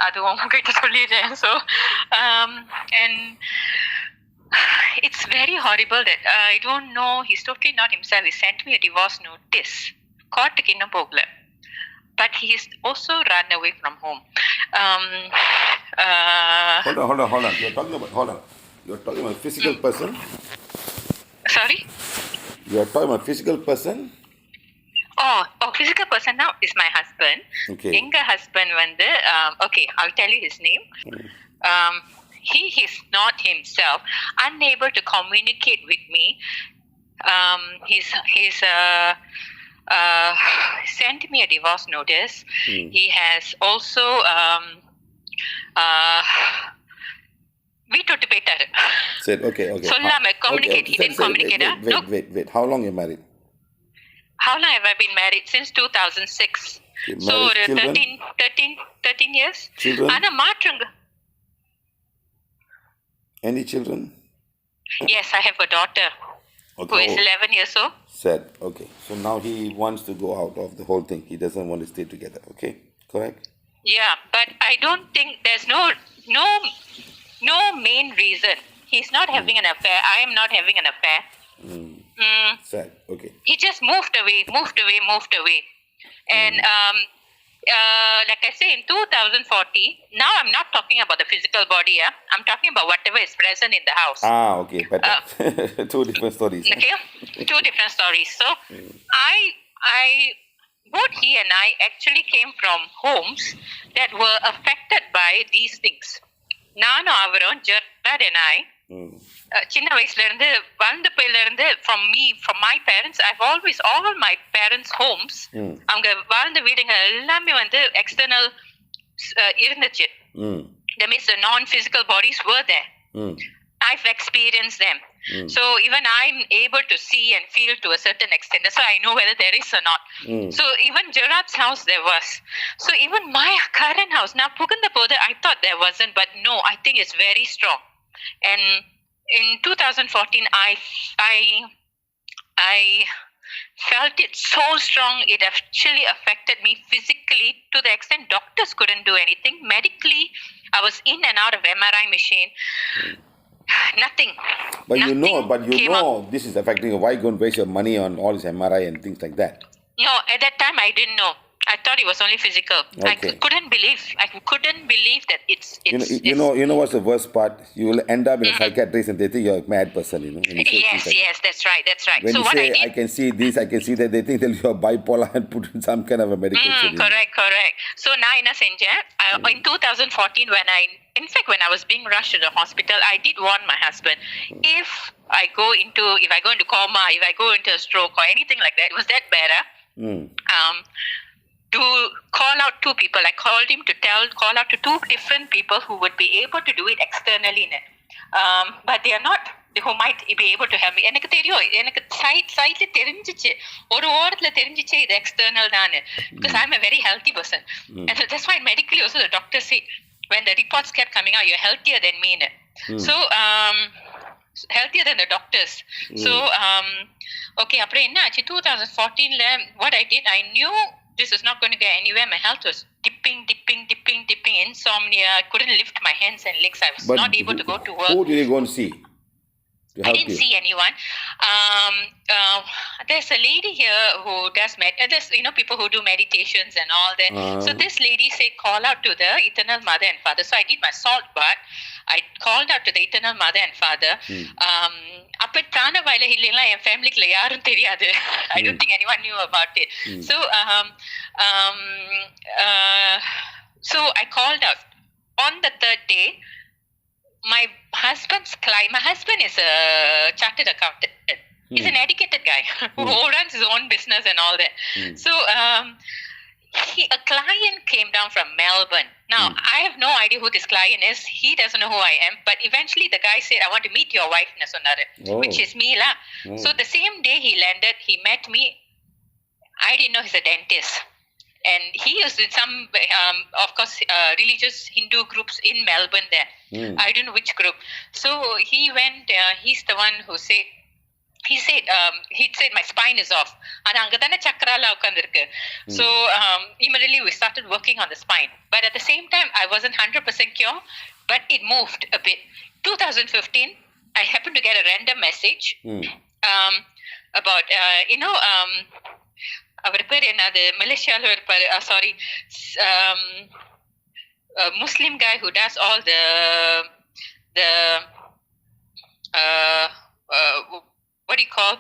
அது உங்ககிட்ட சொல்லிடுறேன். So and it's very horrible that I don't know, he's totally not himself. He sent me a divorce notice. கோர்ட்டுக்கு இன்னும் போகல. But he's also run away from home. Hold on. You're talking about physical person? Sorry? You're talking about physical person? Oh, physical person now is my husband. Okay. Enga husband வந்து, okay, I'll tell you his name. He is not himself, unable to communicate with me. He's sent me a divorce notice. He has also வீட்டு போயிட்டாரு. Said okay. சொல்லாம communicate. He didn't communicate. Wait. How long you married? How long have I been married? Since 2006. So 13 years. Children? ஆனா மாற்றுங்க. Any children? Yes, I have a daughter who is 11 years old. Said okay. So now he wants to go out of the whole thing. He doesn't want to stay together. Okay, correct? Yeah, but I don't think there's no main reason. He's not having an affair. I am not having an affair. Sad. Okay. He just moved away. And like I say, in 2014, now I'm not talking about the physical body. I'm talking about whatever is present in the house. Okay. Better. Two different stories. Okay, two different stories. So both he and I actually came from homes that were affected by these things. நானும் அவரும், Gerard and I, சின்ன வயசுல இருந்து வளர்ந்த பையில இருந்து from my parents, I've always, all my parents' homes, அவங்க வாழ்ந்த வீடுங்க எல்லாமே வந்து external இருந்துச்சு. That means the non-physical bodies were there. I've experienced them. So even I'm able to see and feel to a certain extent. That's why I know whether there is or not. So even Gerard's house there was. So even my current house, now Puganda Poda, I thought there wasn't, but no, I think it's very strong. And in 2014, I felt it so strong. It actually affected me physically to the extent doctors couldn't do anything. Medically, I was in and out of MRI machine. Nothing. But you know this is affecting you. Why go and waste your money on all this MRI and things like that? No, at that time I didn't know. I thought it was only physical. Okay. I couldn't believe that it's you know what's the worst part? You will end up in a psychiatrist and they think you're a mad person, you know. Yes, that's right. When so you what say, I did, I can see this, I can see that, they think that you're bipolar and put in some kind of a medication. Correct. So நான் என்ன செஞ்சேன், in 2014 in fact when I was being rushed to the hospital, I did warn my husband, if I go into coma, if I go into a stroke or anything like that, it was that better. To call out two people. I called him to call out to two different people who would be able to do it externally. But they are not, who might be able to help me. எனக்கு தெரியும், எனக்கு சைட்ல தெரிஞ்சிச்சு, ஒரு ஓரத்துல தெரிஞ்சிச்சு இது external தான், because I'm a very healthy person. And so that's why medically also the doctor said, when the reports kept coming out, you're healthier than me. So healthier than the doctors. So okay, அப்புறம் என்ன ஆச்சு, 2014ல what I did, I knew this is not going to get anywhere. My health was dipping, insomnia. I couldn't lift my hands and legs. I was not able to go to work. Who did you go and see? I didn't see anyone. There's a lady here who does there's people who do meditations and all that. So this lady said, call out to the Eternal Mother and Father. So I did my salt bath. I called out to the Eternal Mother and Father. அப்ப பிராண வாயில இல்லைன்னா என் ஃபேமிலிக்குள்ள யாரும் தெரியாது. I don't think anyone knew about it. So I called out. On the third day, my husband is a chartered accountant. He's an educated guy who runs his own business and all that. So a client came down from Melbourne. Now, I have no idea who this client is. He doesn't know who I am. But eventually the guy said, I want to meet your wife, which is me. So the same day he landed, he met me. I didn't know he's a dentist. And he is in some, of course, religious Hindu groups in Melbourne there. I don't know which group. So he went, he's the one who said, he said my spine is off. And அங்கதானே சக்கரால உட்கார்ந்திருக்கு. So immediately we started working on the spine. But at the same time, I wasn't 100% cured, but it moved a bit. 2015, I happened to get a random message about, அவர் பேர் என்னது மலேசியால இருப்பாரு, sorry, a Muslim guy who does all the what do you call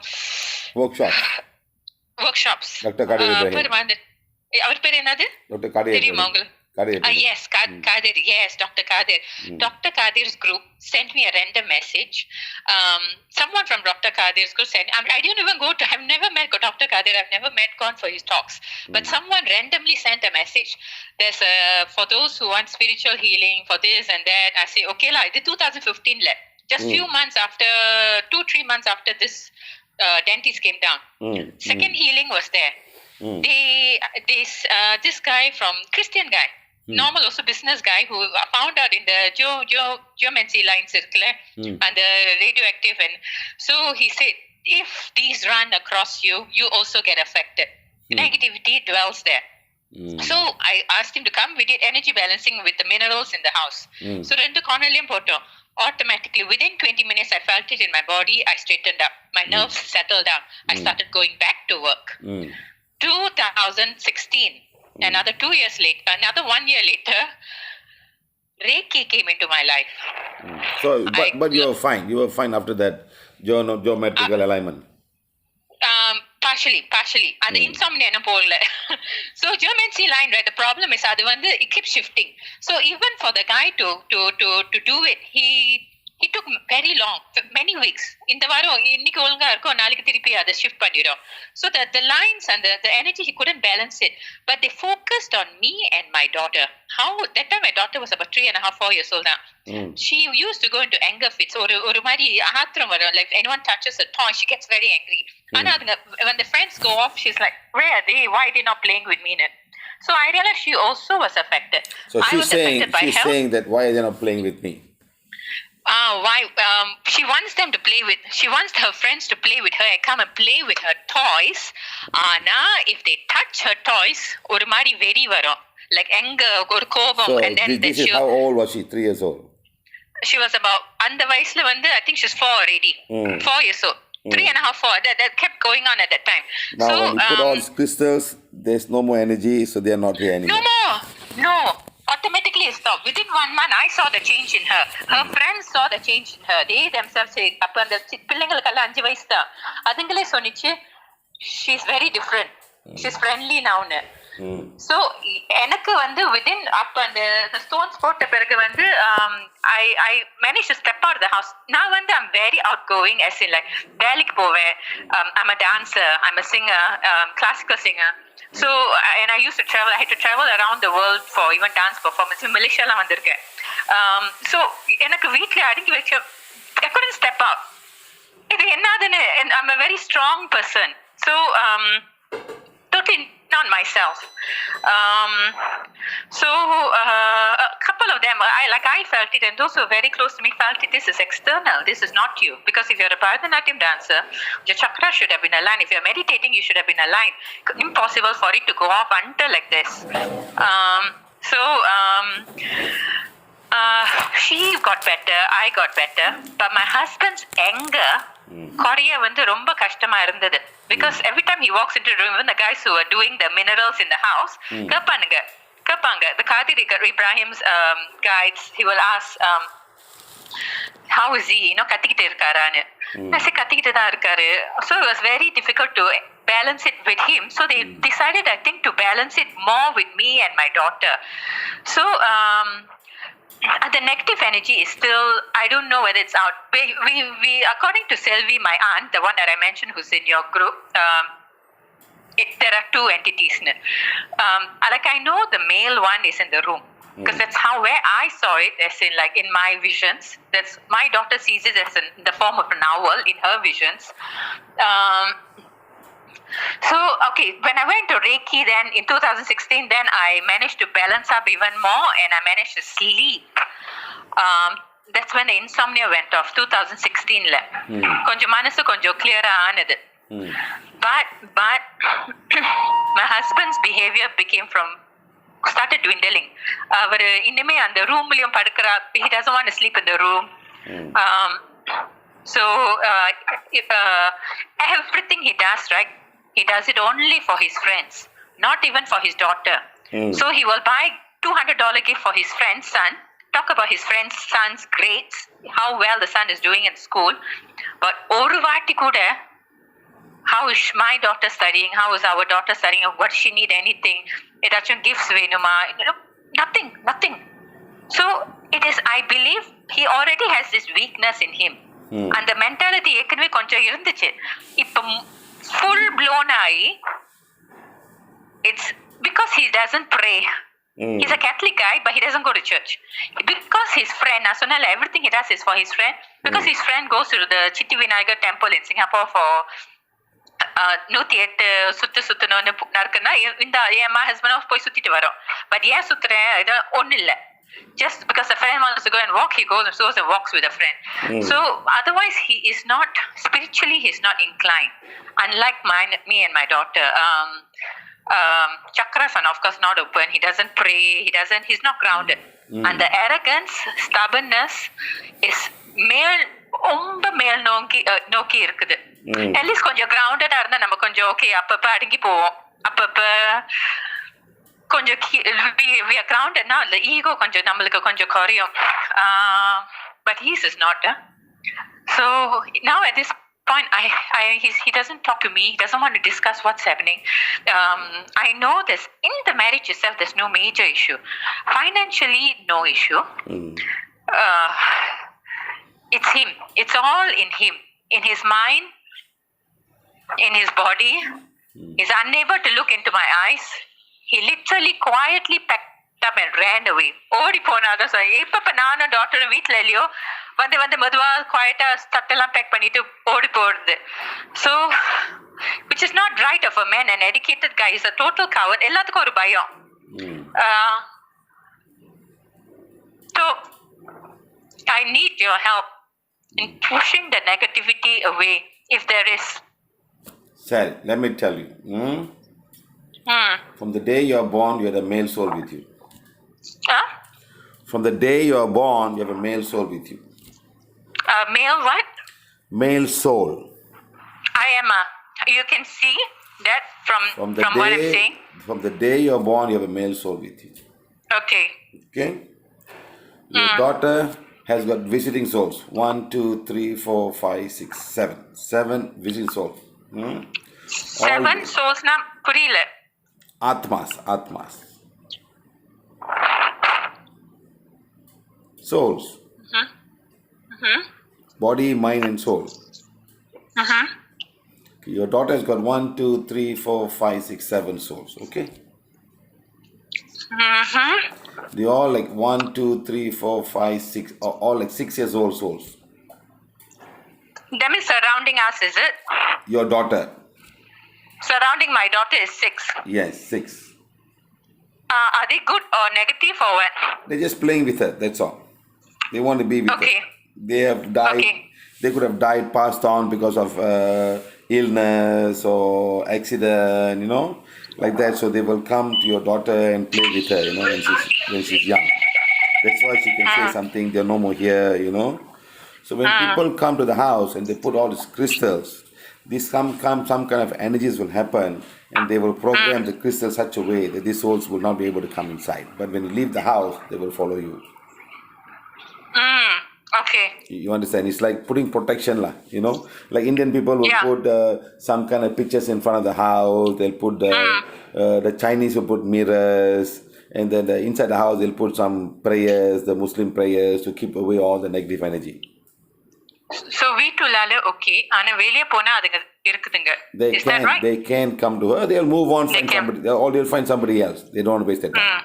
workshops. Dr. Kadir Ibrahim. அவர் பேர் என்னது? Dr. Kadir தெரியுமா உங்களுக்கு? Yes, Kadir. Yes, Dr. Kadir. Dr. Kadir's group sent me a random message. Someone from Dr. Kadir's group said, I didn't even go to, I've never met Dr. Kadir, I've never gone for his talks. But someone randomly sent a message. There's for those who want spiritual healing, for this and that. I say, okay, I did 2015 left. Just few months after, 2-3 months after this dentist came down. Second healing was there. This guy from Christian guy, normal also business guy who found out in the geomancy lines and the radioactive, and so he said, if these run across you, you also get affected. Negativity dwells there. So I asked him to come. We did energy balancing with the minerals in the house. So rendu cornelium photo. Automatically, within 20 minutes, I felt it in my body. I straightened up. My nerves settled down. I started going back to work. 2016, another 2 years later, another 1 year later, Reiki came into my life. So, but you were fine. You were fine after that geometrical alignment. Partially. And the insomnia என்ன போகல. So geomancy line, right? The problem is அது வந்து it keeps shifting. So even for the guy to do it, he took very long, many weeks. இந்த வாரம் இன்னைக்கு ஒழுங்கா இருக்கும், நாளைக்கு திருப்பி அதை ஷிஃப்ட் பண்ணிடும். So the lines and the energy, he couldn't balance it. But they focused on me and my daughter. That time my daughter was about 3.5-4 years old now. She used to go into anger fits. ஒரு மாதிரி ஆத்திரம் வரும். Like anyone touches a toy, she gets very angry. ஆனா when the friends go off, she's like, where are they? Why are they not playing with me? So I realized she also was affected. So she's saying that why are they not playing with me? Why? She wants them to play with. She wants her friends to play with her and come and play with her toys. Ana, if they touch her toys, ஒரு மாதிரி வெறி வரும். Like anger, ஒரு கோபம், so and then this is how old was she? 3 years old. She was about அந்த வயசுல வந்து I think she's 4 already. 4 years old. 3.5, 4. That kept going on at that time. Now, so when you put all crystals, there's no more energy, so they are not here anymore. No more. No. Automatically it stopped. Within 1 month, I saw the change in her. Her friends saw the change in her. They themselves say, அப்ப அந்த பிள்ளைங்களுக்கெல்லாம் 5 வயசு தான். அதுங்களே சொன்னிச்சு, she's very different. She's friendly now. So எனக்கு வந்து within அப்ப அந்த stones போட்ட பிறகு வந்து I managed to step out of the house. நான் வந்து I'm very outgoing, as in like வேலைக்கு போவேன். I'm a dancer, I'm a singer, classical singer. So and I used to travel. I had to travel around the world for even dance performance. In Malaysia la vandirukken. So எனக்கு வீட்ல அடங்கி வச்ச I couldn't step out. இது என்னதுன்னு, and I'm a very strong person. So totally not myself. So a couple of them, I felt it, and those who were very close to me felt it. This is external. This is not you. Because if you're a Bharatanatyam dancer, your chakra should have been aligned. If you're meditating, you should have been aligned. Impossible for it to go off until like this. She got better, I got better, but my husband's anger குறைய வந்து ரொம்ப கஷ்டமா இருந்தது. Because every time he walks into the room, even the guys who are doing the minerals in the house, கேட்பாங்க. The Kadir Ibrahim's guides, he will ask, how is he? கத்திக்கிட்டு இருக்காரான்னு. I said, கத்திக்கிட்டு தான் இருக்காரு. So it was very difficult to balance it with him. So they decided, I think, to balance it more with me and my daughter. So the negative energy is still, I don't know whether it's out. We according to Selvi, my aunt, the one that I mentioned who's in your group, there are 2 entities. Like I know the male one is in the room. Because that's where I saw it, as in like in my visions. That's my daughter sees it as in the form of an owl in her visions. So, okay, when I went to Reiki then in 2016, then I managed to balance up even more and I managed to sleep that's when the insomnia went off 2016 la konjam manasu konjam clear aanadu. But my husband's behavior started dwindling. அவர் இனிமே அந்த ரூம்லயும் படுக்கிறா. He doesn't want to sleep in the room. So everything he does, right, he does it only for his friends, not even for his daughter. So he will buy $200 gift for his friend's son, talk about his friend's son's grades, how well the son is doing in school, but oru vaati kuda how is my daughter studying, how is our daughter studying, what she need, anything, edachum gifts venuma, nothing. So it is, I believe he already has this weakness in him. And the mentality ஏற்கனவே கொஞ்சம் இருந்துச்சு. இப்போ full blown ஆகி, it's because he doesn't pray. He's a Catholic guy, but he doesn't go to church. Because his friend, Nasunal, everything he does is for his friend. Because his friend goes to the Chitti Vinayagar temple in Singapore for 108 சுத்தணும்னு நடக்குன்னா இந்த my husband போய் சுத்திட்டு வரோம். But ஏன் சுத்துறேன் இது ஒன்றும் இல்லை. Just because a friend wants to go and walk, he goes and walks with a friend. So otherwise he is not, spiritually he is not inclined. Unlike me and my daughter, chakras are of course not open. He doesn't pray. He's not grounded. And the arrogance, stubbornness is ரொம்ப மேல் நோக்கி இருக்குது. At least கொஞ்சம் கிரவுண்டடா இருந்தா நம்ம கொஞ்சம் okay அப்பப்ப அடங்கி போவோம். அப்பப்ப கொஞ்சம் we are grounded now, the ego கொஞ்சம் நம்மளுக்கு கொஞ்சம் குறையும். But his is not. So now at this point he doesn't talk to me. He doesn't want to discuss what's happening. I know this in the marriage itself there's no major issue. Financially no issue. It's him. It's all in him. In his mind, in his body. He's unable to look into my eyes. He literally quietly packed up and ran away. ஓடி போனாதான் sir. இப்ப நானும் டாக்டரும் வீட்டில் இல்லையோ வந்து மெதுவா குவாய்ட்டா சட்டெல்லாம் back பண்ணிட்டு ஓடி போடுது. So which is not right of a man, an educated guy. He's a total coward. எல்லாத்துக்கும் ஒரு பயம். So I need your help in pushing the negativity away if there is. Sally, let me tell you. From the day you are born, you have a male soul with you. From the day you are born, you have a male soul with you. Male what? Male soul. I am you can see that from what I'm saying. From the day you are born, you have a male soul with you. Okay. Your daughter has got visiting souls. 1, 2, 3, 4, 5, 6, 7. 7 visiting souls. 7 souls na puriyala. Atmas. Souls. Body, mind and soul. Your daughter has got 1, 2, 3, 4, 5, 6, 7 souls. Okay? They all like 1, 2, 3, 4, 5, 6, all like 6 years old souls. Them is surrounding us, is it? Your daughter. Surrounding my daughter is 6. Yes, 6. Are they good or negative or what? They're just playing with her, that's all. They want to be with her. They have died. They could have died, passed on because of illness or accident, like that. So they will come to your daughter and play with her, when she's young. That's why she can say something. They're no more here, So when people come to the house and they put all these crystals, some kind of energies will happen, and they will program the crystal such a way that these souls will not be able to come inside. But when you leave the house, they will follow you. Okay. You understand? It's like putting protection, Like Indian people will put some kind of pictures in front of the house. They'll put the Chinese will put mirrors, and then inside the house they'll put some prayers, the Muslim prayers, to keep away all the negative energy. So வீட்டுலால okay, ஆனா வெளிய போனா அதுங்க இருக்குதுங்க. Is that right? They can't come to her. They'll move on, find somebody. They'll find somebody else. They don't want to waste their time.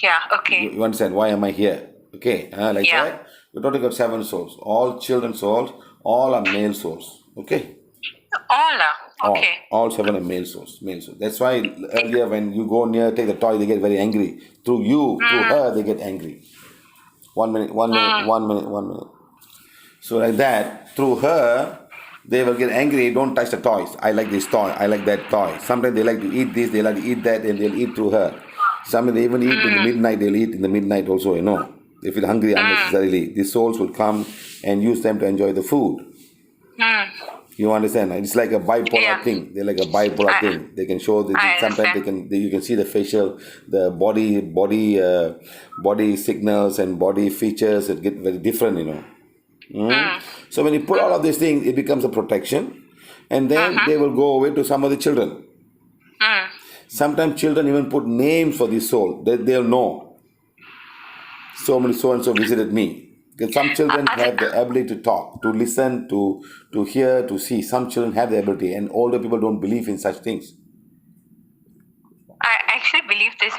Yeah, okay. You understand? Why am I here? Okay, like that. Your daughter got 7 souls. All children souls. All are male souls. Okay. All are okay. All 7 are male souls. That's why earlier when you go near, take the toy, they get very angry. Through you, through her, they get angry. 1 minute, 1 minute, 1 minute, 1 minute. So like that, through her, they will get angry. Don't touch the toys. I like this toy. I like that toy. Sometimes they like to eat this. They like to eat that, and they'll eat through her. Sometimes they even eat in the midnight. They'll eat in the midnight also. They feel hungry unnecessarily. The souls will come and use them to enjoy the food. You understand? It's like a bipolar thing. They're like a bipolar thing. They can show that sometimes you can see the facial, the body signals and body features that get very different. So when you put all of these things, it becomes a protection, and then they will go away to some of the children. Sometimes children even put names for the soul. They'll know. So and so visited me. Because some children have the ability to talk, to listen, to hear, to see. Some children have the ability, and older people don't believe in such things. I actually believe this,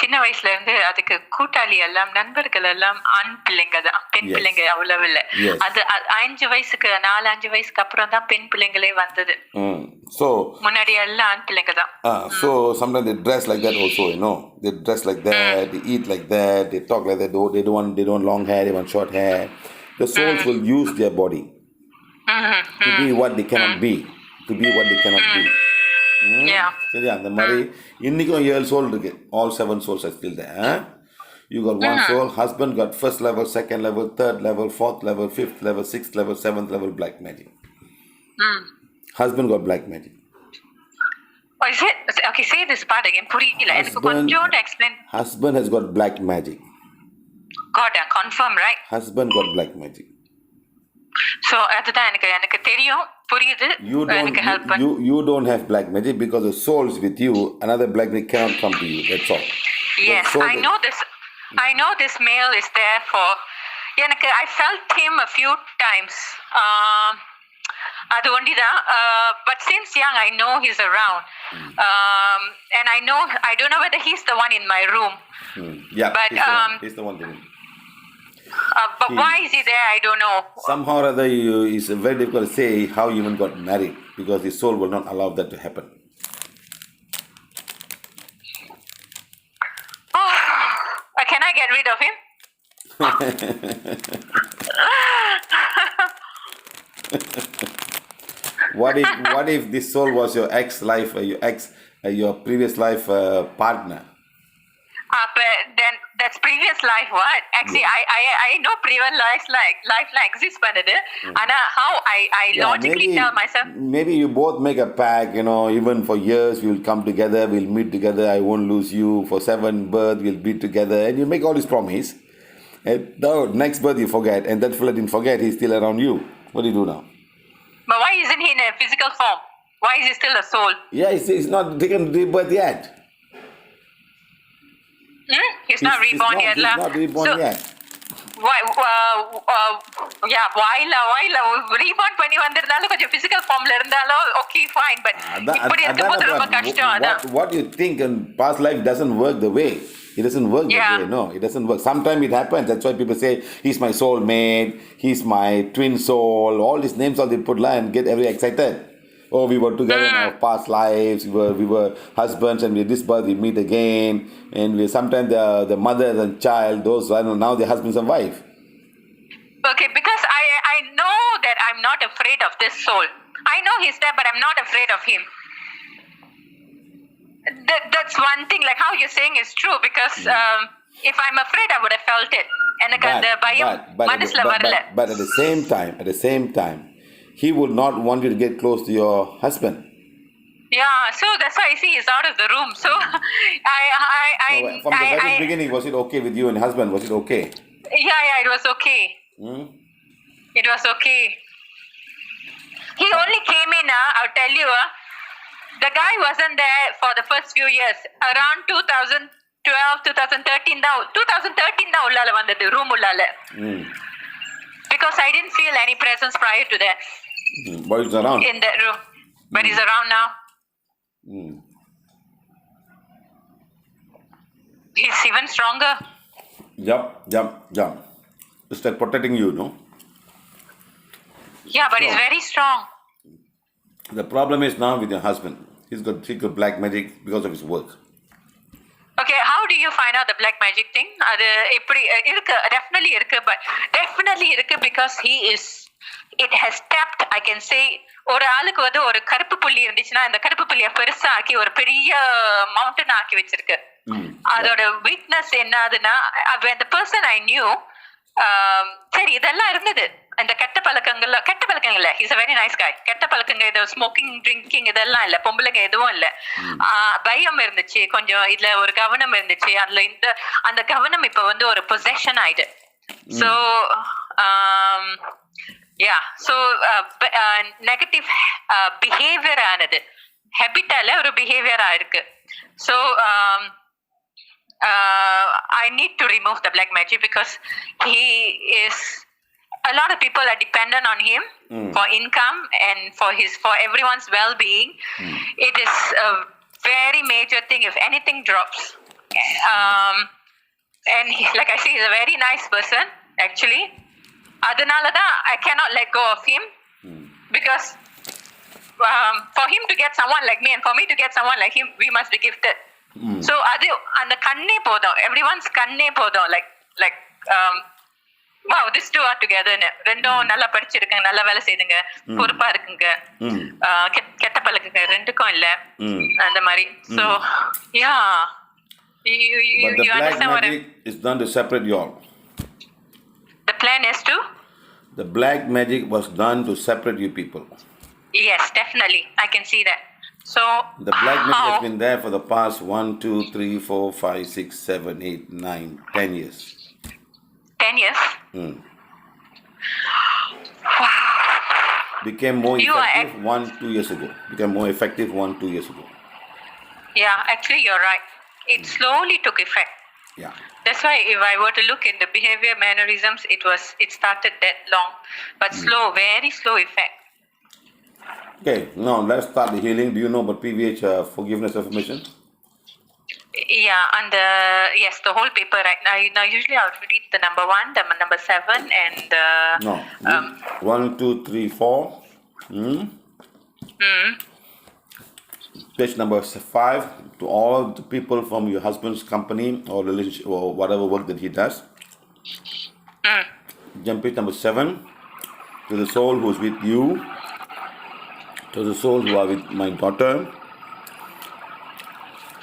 சின்ன வயசுல இருந்து அதுக்கு கூட்டாளி எல்லாம் நண்பர்கள் எல்லாம் ஆண் பிள்ளைங்க தான், பெண் பிள்ளைங்க அவ்வளவு இல்ல. அது 5 வயசுக்கு 4-5 வயசுக்கு அப்புறம் தான் பெண் பிள்ளைங்களே வந்தது. So முன்னாடி எல்லாம் ஆண் பிள்ளைங்க தான். So sometimes they dress like that also, they dress like that, they eat like that, they talk like that. They don't want long hair, they want short hair. The souls will use their body to be what they cannot be, சரியா? அந்த மாதிரி இன்னைக்கும் 7 soul இருக்கு. All 7 souls are still there. You got one soul. Husband got first level, second level, third level, fourth level, fifth level, sixth level, seventh level black magic. Husband got black magic. Oh, is it? Okay, say this part again. புரியல. எனக்கு கொஞ்சம் explain. Husband has got black magic. Confirm, right? Husband got black magic. So அதுதான் எனக்கு தெரியும், புரியுது. எனக்கு help பண்ணு. You don't have black magic because the souls with you. Another black magic cannot come to you. That's all. Yes, I know this male is there for. I felt him a few times. அது ஒண்டிதான். But since young, I know he's around. And I don't know whether he's the one in my room. Yeah, but he's the one. But why is he there? I don't know. Somehow or other, it's very difficult to say how he even got married because his soul will not allow that to happen. Can I get rid of him? What if this soul was your ex-life, your previous life partner? But then that's previous life. What? Actually, I know previous life exists, but how I logically tell myself. Maybe you both make a pact. Even for years we'll come together, we'll meet together. I won't lose you. For 7 births we'll be together, and you make all this promise. And the next birth you forget, and that fella didn't forget. He's still around you. What do you do now? But why isn't he in a physical form? Why is he still a soul? Yeah, he's not taken rebirth yet. He's not reborn yet. He's not reborn yet. Why? Reborn பண்ணி வந்திருந்தாலும் கொஞ்சம் physical formல இருந்தாலும் okay fine, but இப்படி இருக்கும்போது ரொம்ப கஷ்டம். What you think in past life doesn't work the way. It doesn't work that way. No, it doesn't work. Sometimes it happens. That's why people say he's my soulmate, he's my twin soul. All these names all they put and get very excited. Oh, we were together in our past lives. We were husbands, and with this birth we meet again. And we sometimes the mother and child. Those now they're husbands and wife. Okay, because I know that I'm not afraid of this soul. I know he's there, but I'm not afraid of him. That's one thing. Like how you're saying is true, because if I'm afraid, I would have felt it. எனக்கு அந்த பயம் மனசுல வரல. But at the same time, he would not want you to get close to your husband. Yeah, so that's why I see he's out of the room. So from the very beginning, was it okay with you and husband? Was it okay? Yeah, it was okay. It was okay. He only came in, I'll tell you, the guy wasn't there for the first few years. Around 2012, 2013 தான் உள்ளால வந்தது, room உள்ளால. Because I didn't feel any presence prior to that. But he's around. In that room. But he's around now. He's even stronger. Yup. It's like protecting you, no? Yeah, but he's very strong. The problem is now with your husband. He got black magic because of his work. Okay, how do you find out the black magic thing? அது எப்படி இருக்கு? Definitely இருக்கு, but definitely இருக்கு because it has tapped, I can say, ஒரு ஆளுக்கு வந்து ஒரு கருப்பு புள்ளி இருந்துச்சுன்னா அந்த கருப்பு புள்ளிய பெருசா ஆக்கி ஒரு பெரிய மவுண்டன் ஆக்கி வச்சிருக்கு. அதோட வீக்னஸ் என்னதுன்னா, when the person I knew, சரி இதெல்லாம் இருந்தது, இந்த கெட்ட பழக்கங்கள் இல்ல, he's a very nice guy. கெட்ட பழக்கங்கள், இது ஸ்மோக்கிங், ட்ரிங்கிங் இதெல்லாம் இல்ல, பொம்பளைங்க எதுவும் இல்ல. பயம் இருந்துச்சு, கொஞ்சம் இதுல ஒரு கவனம் இருந்துச்சு. அதுல அந்த கவனம் இப்ப வந்து ஒரு பொசெஷன் ஆயிடு. So நெகட்டிவ் பிஹேவியர் ஆனது ஹேபிட்டால ஒரு பிஹேவியரா இருக்கு. So I need to remove the black magic because a lot of people are dependent on him for income and for everyone's well-being. It is a very major thing if anything drops. And like I say, he's a very nice person actually. Adanalada I cannot let go of him because for him to get someone like me and for me to get someone like him, we must be gifted. So adu and the kanne podum, everyone's kanne podum, like wow, these two are together. ரெண்டும் நல்லா படிச்சிருக்காங்க, நல்லா வேலை செய்துங்க, பொறுப்பா இருக்குங்க, கெட்ட பழக்கங்க ரெண்டுக்கும் இல்ல அந்த மாதிரி. So yeah, but the black magic is done to separate you all. The plan is to? The black magic was done to separate you people. Yes, definitely. I can see that. So the black magic has been there for the past 1, 2, 3, 4, 5, 6, 7, 8, 9, 10 years. 10 years? Wow. Became more effective 1-2 years ago. Became more effective 1-2 years ago. Yeah, actually you're right. It slowly took effect. Yeah. That's why if I were to look in the behavior mannerisms, it started that long, but slow, very slow effect. Okay, now let's start the healing. Do you know about PVH forgiveness affirmation? Yeah, and yes, the whole paper right now. Usually I would read the number 1, the number 7, and no, 1, 2, 3, 4. Page number 5 to all the people from your husband's company or relationship or whatever work that he does. Jump page number 7 to the soul who is with you, to the souls who are with my daughter,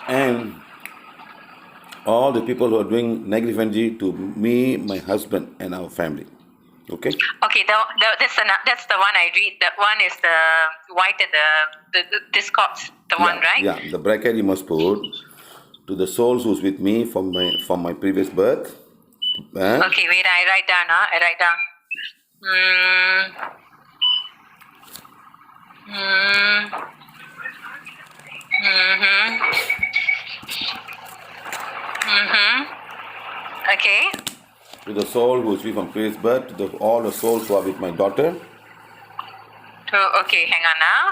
and all the people who are doing negative energy to me, my husband, and our family. Okay. Okay, that's the one I read. That one is the white and the discords. The one, right? Yeah, the bracket you must put to the souls who's with me from my previous birth. Okay, wait. I write down. I write down. Okay. To the soul who is with from previous birth, to all the souls who are with my daughter. Okay, hang on now.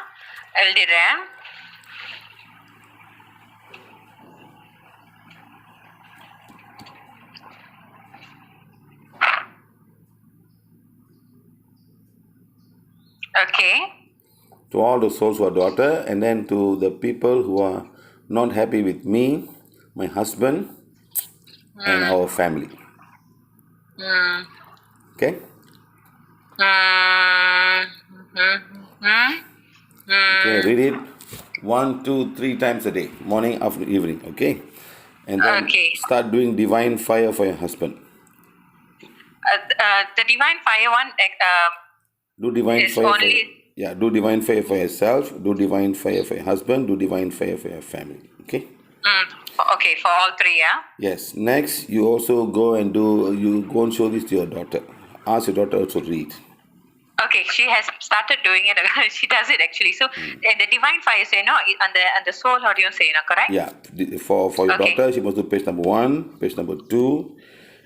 எழுதிடுறேன். Okay. To all the souls who are daughter, and then to the people who are not happy with me, my husband, and our family. Okay? Okay, read it 1, 2, 3 times a day, morning, afternoon, evening. Okay? And then start doing divine fire for your husband. The divine fire one. Do divine fire only... do divine fire for yourself, do divine fire for your husband, do divine fire for your family. Okay? Okay, for all 3, yeah? Yes. Next, you also go and show this to your daughter. Ask your daughter also read. Okay, she has started doing it. She does it actually. So, the divine fire, say, no, and the soul audience, say, no, correct? Yeah. For your daughter, she must do page number 1, page number 2,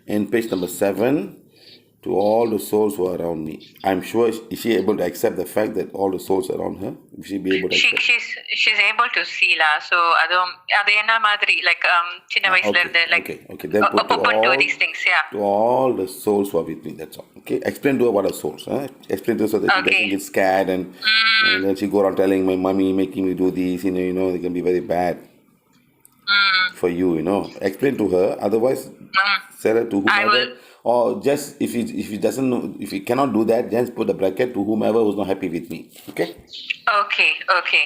and page number 7. To all the souls who are around me. I'm sure, is she able to accept the fact that all the souls around her? Will she be able to accept? She's able to see la. So adu enna madri, like chinna vayasula irundhu, like okay. Then put open to these things, yeah. To all the souls who are with me. That's all. Okay. Explain to her what are souls. Explain to her so that she doesn't get scared and then she go around telling my mommy, making me do this. You know, they can be very bad. for you, you know. Explain to her. Otherwise, sell it to I whomever. will. Or just if he doesn't know, if he cannot do that, just put a bracket to whomever who's not happy with me. Okay. Okay, okay.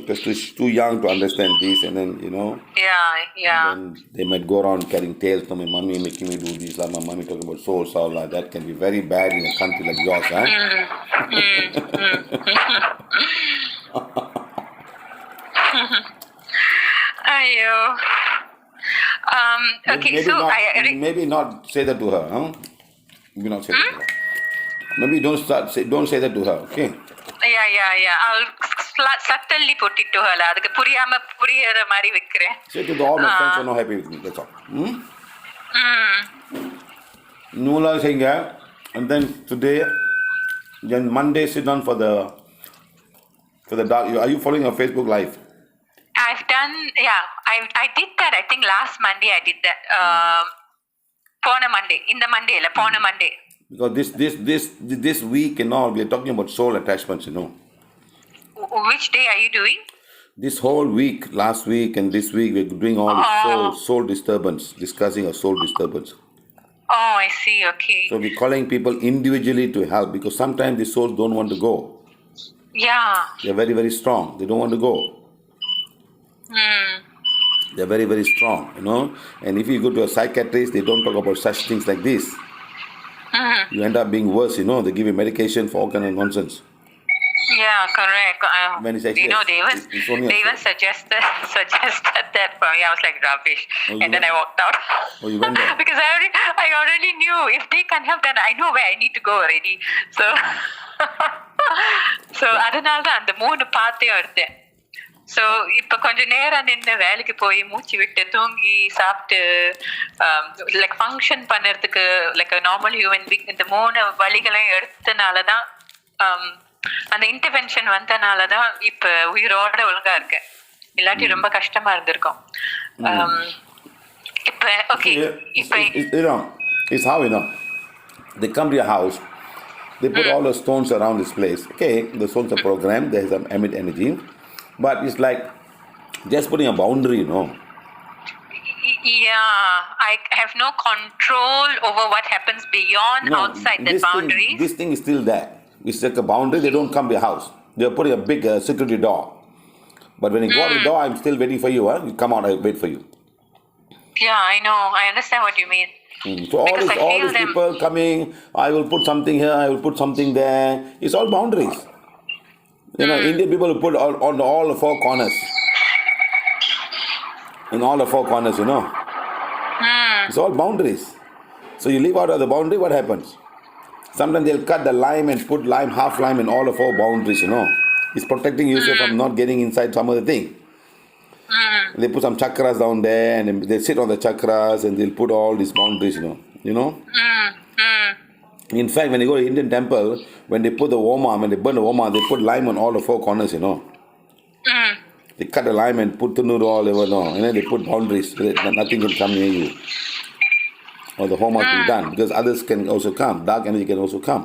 Because too young to understand this, and then you know, Yeah. then they might go around carrying tales from my mommy making me do this, or my mommy talking about souls, all that. That can be very bad in a country like yours, huh? Ayo. Okay, Maybe so not. I. Maybe not say that to her, huh? Maybe not say that to her. Maybe don't say that to her. Okay. Yeah. I'll subtly put it to her. அதுக்கு புரியாம புரியற மாதிரி வைக்கிறேன். Say to all my friends are not happy with me. That's all. Nula saying, and then today, then Monday sit down for the dark. Are you following your Facebook live? I've done, I did that. I think last Monday I did that. போன Monday, இந்த Monday இல்ல, போன Monday. Because this week and all, we are talking about soul attachments, you know. Which day are you doing? This whole week, last week and this week, we're doing all the soul disturbance, discussing a soul disturbance. Oh, I see. Okay. So we're calling people individually to help, because sometimes the souls don't want to go. Yeah. They're very, very strong. They don't want to go. They're very, very strong, you know. And if you go to a psychiatrist, they don't talk about such things like this. You end up being worse, you know. They give you medication for all kind of nonsense. Yeah, correct. When it's You know, actually, they even suggested that for me. I was like, rubbish. And then I walked out. Oh, you went there? Because I already knew if they can't help, then I know where I need to go already. So அதனால தான் அந்த 3 பாத்தையும் எடுத்தேன். So இப்போ கொஞ்சம் நேரம் நின்று வேலைக்கு போய் மூச்சு விட்டு தூங்கி சாப்பிட்டு லைக் ஃபங்க்ஷன் பண்ணுறதுக்கு லைக் நார்மல் ஹியூமன் பீங் இந்த 3 வழிகளையும் எடுத்தனால தான் அந்த இன்டர்வென்ஷன் வந்தனால தான் இப்போ உயிரோட ஒழுங்கா இருக்கேன். இல்லாட்டி ரொம்ப கஷ்டமா இருந்திருக்கும். இப்போ ஓகே இப்போ it's how, you know, they come to your house, they put all the stones around this place. Okay, the stones are programmed, there's some emit energy, but it's like just putting a boundary, you know. Yeah, I have no control over what happens beyond outside the boundaries. This thing is still there. It's like a boundary. They don't come to your house. They're putting a big security door. But when you go out the door, I'm still waiting for you. Huh? You come out, I wait for you. Yeah, I know. I understand what you mean. So all these people coming, I will put something here, I will put something there. It's all boundaries. You know, Indian people will put on all the 4 corners. In all the 4 corners, you know. It's all boundaries. So you leave out of the boundary, what happens? Sometimes they'll cut the lime and put half lime in all the 4 boundaries, you know. It's protecting you from not getting inside some other thing. They put some chakras down there, and they sit on the chakras, and they'll put all these boundaries, you know. In fact, when you go to Indian temple, when they put the Oma, when they burn the Oma, they put lime on all the 4 corners, you know. They cut the lime and put tunuru all over, no, and then they put boundaries so that nothing can come near you. Or the home has been done, because others can also come. Dark energy can also come.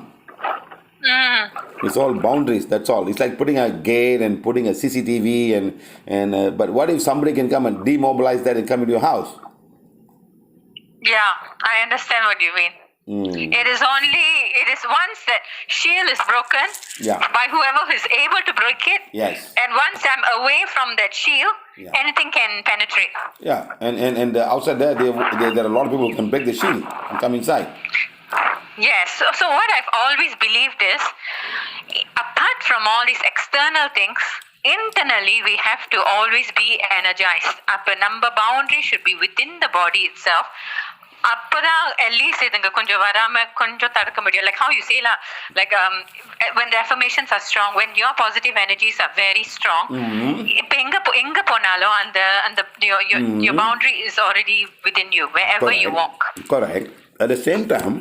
It's all boundaries. That's all. It's like putting a gate and putting a CCTV but what if somebody can come and demobilize that and come into your house? Yeah, I understand what you mean. It is once that shield is broken by whoever is able to break it. Yes. And once I'm away from that shield, anything can penetrate. Yeah, and outside there are a lot of people who can break the shield and come inside. Yes. So what I've always believed is, apart from all these external things, internally we have to always be energized. Appa number boundary should be within the body itself. அப்பதான் at least இதுங்க கொஞ்சம் வராம கொஞ்சம் தடுக்க முடியும். Like how you say lah, like when the affirmations are strong, when your positive energies are very strong, இப்ப எங்க போனாலும் அந்த your boundary is already within you wherever you walk. Correct. At the same time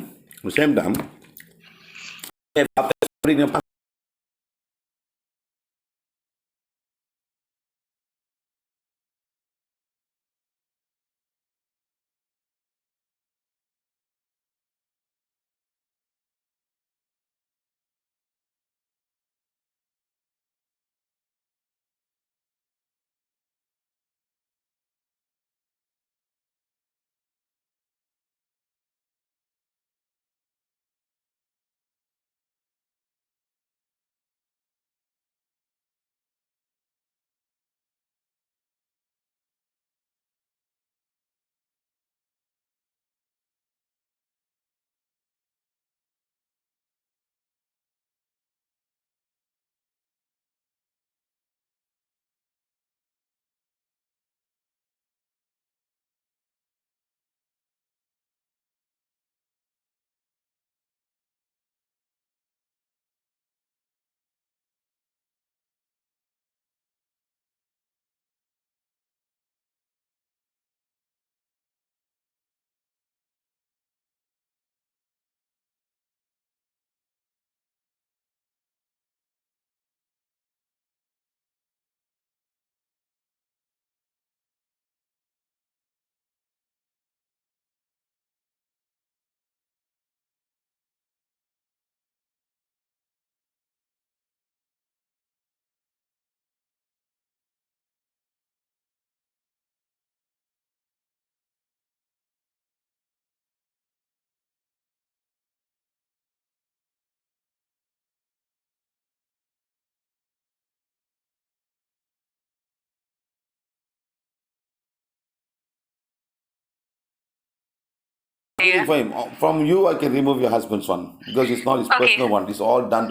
doing for him. From you, I can remove your husband's one because it's not his Okay. personal one. It's all done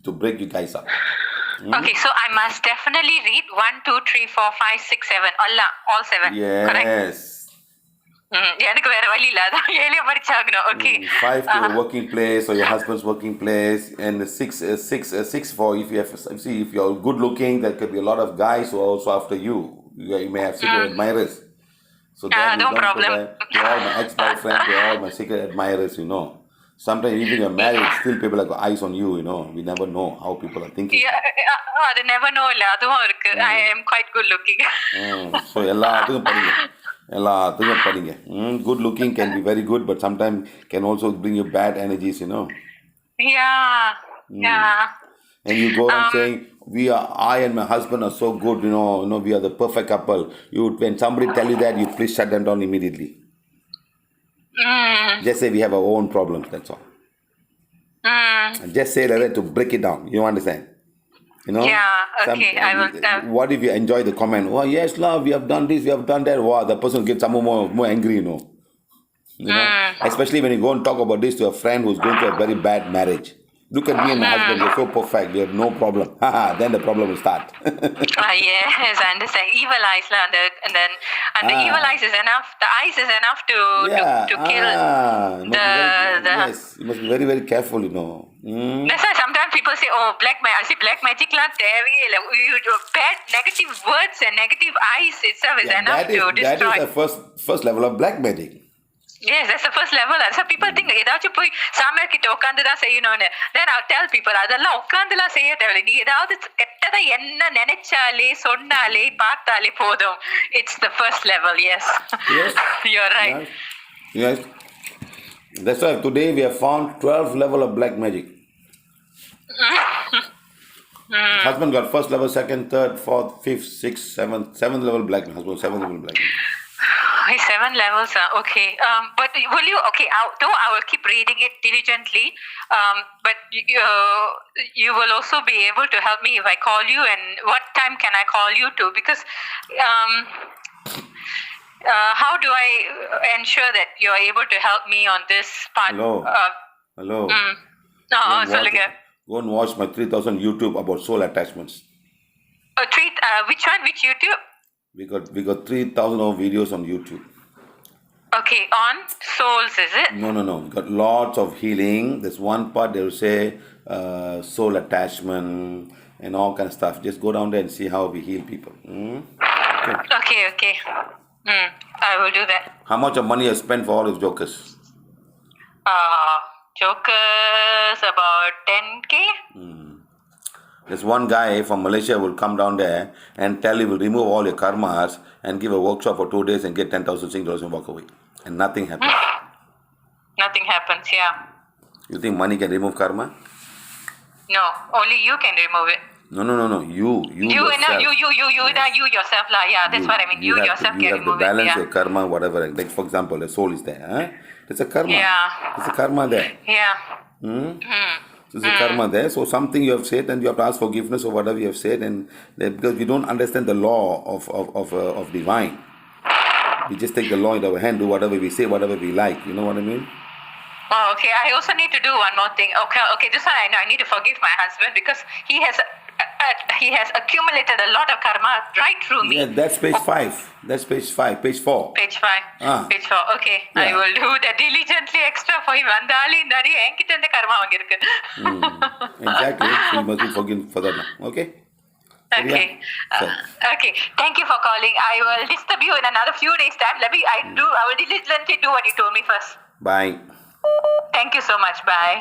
to break you guys up. Okay, so I must definitely read 1, 2, 3, 4, 5, 6, 7. All 7. Correct? Yes. எனக்கு வேற வழி இல்ல அதான் 7 படிச்சாகணும். Okay. 5 to your working place or your husband's working place, and 6 for if you have. See, if you're good looking, there could be a lot of guys who are also after you. You may have secret admirers. So that no problem. They're all my ex-boyfriends. They're all my secret admirers. Sometimes even you're married, still people have got eyes on you. We never know how people are thinking. அது never know இல்ல அதுவும் இருக்கு. I am quite good looking. So எல்லாத்துக்கும் படிங்க. Good looking can be very good, but sometimes can also bring you bad energies. Yeah. And you go on saying, I and my husband are so good, we are the perfect couple. When somebody tell you that, you please shut them down immediately. Just say we have our own problems, that's all. And just say that to break it down. You understand? Yeah, okay, I will. What if you enjoy the comment? Oh, yes, love, we have done this, we have done that. Wow, the person gets some more angry, Especially when you go and talk about this to a friend who's going through a very bad marriage. Look at me and my husband, we're so perfect, we have no problem. Then the problem will start. Yes, I understand. Evil eyes, and then the evil eyes is enough. The eyes is enough to kill. Yes, you must be very, very careful, That's why sometimes people say, "Oh, black magic." I say black magic la bad negative words and negative eyes itself is enough to destroy. That is the first level of black magic. Yes, that's the first level. So people think ஏதாச்சும் போய் சாமியார் கிட்ட உட்கார்ந்து தான் செய்யணும்னு. Then I'll tell people அதெல்லாம் உட்கார்ந்துலாம் செய்ய தேவையில்லை. நீ ஏதாவது கெட்டதா என்ன நினைச்சாலே சொன்னாலே பார்த்தாலே போதும். It's the first level. Yes. You're right. Yes. That's why today we have found 12 level of black magic. Husband got first level, second, third, fourth, fifth, sixth, seventh level black. Husband 7th level black. 7 levels. Okay. But will you? Okay. Though I will keep reading it diligently. But you will also be able to help me if I call you. And what time can I call you to? Because how do I ensure that you are able to help me on this part? Hello. சொல்லுங்க. Go and watch my 3000 YouTube about soul attachments. Which one? Which YouTube? We got 3,000 of videos on YouTube. Okay, on souls, is it? No. We got lots of healing. There's one part they will say soul attachment and all kind of stuff. Just go down there and see how we heal people. Okay. I will do that. How much of money you spent for all these jokers? Jokers, about 10K. There's one guy from Malaysia will come down there and tell you will remove all your karmas and give a workshop for 2 days and get 10,000 Sing dollars and walk away. And nothing happens. Nothing happens, yeah. You think money can remove karma? No, only you can remove it. No. You yourself. You yourself, lah. Yeah, that's what I mean. You yourself can remove it. You have to balance your karma, whatever. Like for example, the soul is there. There's a karma. Yeah. There's a karma there. Yeah. There's a karma there. So something you have said, and you have to ask forgiveness for whatever you have said, and because we don't understand the law of divine, we just take the law in our hand, do whatever we say, whatever we like. You know what I mean? Oh, okay. I also need to do one more thing. Okay. This one I know. I need to forgive my husband because he has accumulated a lot of karma right through me. Yeah, that's page 5. That's page 5. Page 4. Page 5. Page 4. Okay. Yeah. I will do that diligently extra for him. Andali nari enkita indha karma vangirukku. Exactly. So you must be forgiven for that now. Okay? Okay. Okay. Thank you for calling. I will disturb you in another few days' time. I will diligently do what you told me first. Bye. Thank you so much. Bye.